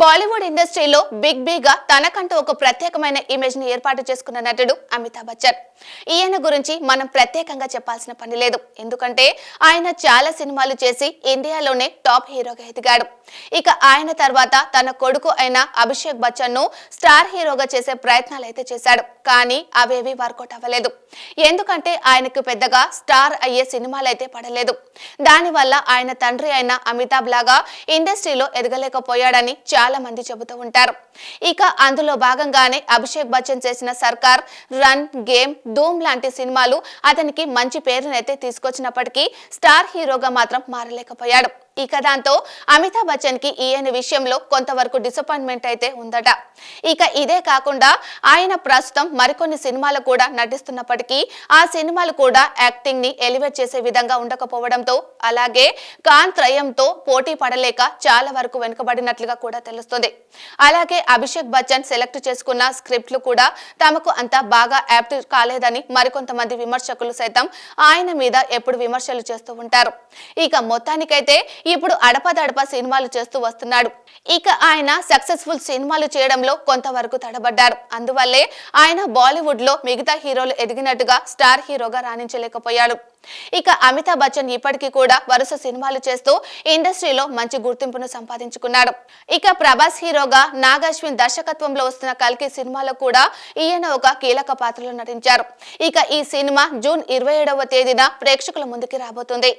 బాలీవుడ్ ఇండస్ట్రీలో బిగ్ గా తనకంటూ ఒక ప్రత్యేకమైన ఇమేజ్ ని ఏర్పాటు చేసుకున్న నటుడు అమితాబ్ బచ్చన్. ఈయన గురించి మనం ప్రత్యేకంగా చెప్పాల్సిన పని లేదు. ఎందుకంటే ఆయన చాలా సినిమాలు చేసి ఇండియాలోనే టాప్ హీరోగా ఎదిగాడు. ఇక ఆయన తర్వాత తన కొడుకు అయిన అభిషేక్ బచ్చన్ ను స్టార్ హీరోగా చేసే ప్రయత్నాలు అయితే చేశాడు. కానీ అవేవి వర్కౌట్ అవ్వలేదు. ఎందుకంటే ఆయనకు పెద్దగా స్టార్ అయ్యే సినిమాలు అయితే పడలేదు. దానివల్ల ఆయన తండ్రి అయిన అమితాబ్ లాగా ఇండస్ట్రీలో ఎదగలేకపోయాడని చాలా మంది చెబుతూ ఉంటారు. ఇక అందులో భాగంగానే అభిషేక్ బచ్చన్ చేసిన సర్కార్, రన్, గేమ్, ధూమ్ లాంటి సినిమాలు అతనికి మంచి పేరునైతే తీసుకొచ్చినప్పటికీ స్టార్ హీరోగా మాత్రం మారలేకపోయాడు. ఇక దాంతో అమితాబ్ బచ్చన్ కి ఈయన విషయంలో కొంతవరకు డిసప్పాయింట్మెంట్ అయితే ఉందట. ఇక ఇదే కాకుండా ఆయన ప్రస్తుతం మరికొన్ని సినిమాలు కూడా నటిస్తున్నప్పటికీ ఆ సినిమాలు కూడా యాక్టింగ్ ని ఎలివేట్ చేసే విధంగా ఉండకపోవడంతో, అలాగే ఖాన్ త్రయంతో పోటీ పడలేక చాలా వరకు వెనుకబడినట్లుగా కూడా తెలుస్తుంది. అలాగే అభిషేక్ బచ్చన్ సెలెక్ట్ చేసుకున్న స్క్రిప్ట్లు కూడా తమకు అంత బాగా యాప్ట్ కాలేదని మరికొంతమంది విమర్శకులు సైతం ఆయన మీద ఎప్పుడు విమర్శలు చేస్తూ ఉంటారు. ఇక మొత్తానికైతే ఇప్పుడు అడపదడప సినిమాలు చేస్తూ వస్తున్నాడు. ఇక ఆయన సక్సెస్ఫుల్ సినిమాలు చేయడంలో కొంతవరకు తడబడ్డారు. అందువల్లే ఆయన బాలీవుడ్ లో మిగతా హీరోలు ఎదిగినట్టుగా స్టార్ హీరోగా రాణించలేకపోయాడు. ఇక అమితాబ్ బచ్చన్ ఇప్పటికీ కూడా వరుస సినిమాలు చేస్తూ ఇండస్ట్రీలో మంచి గుర్తింపును సంపాదించుకున్నాడు. ఇక ప్రభాస్ హీరోగా నాగ్ అశ్విన్ దర్శకత్వంలో వస్తున్న కల్కి సినిమాలో కూడా ఈయన ఒక కీలక పాత్రలో నటించారు. ఇక ఈ సినిమా జూన్ 27వ తేదీన ప్రేక్షకుల ముందుకి రాబోతుంది.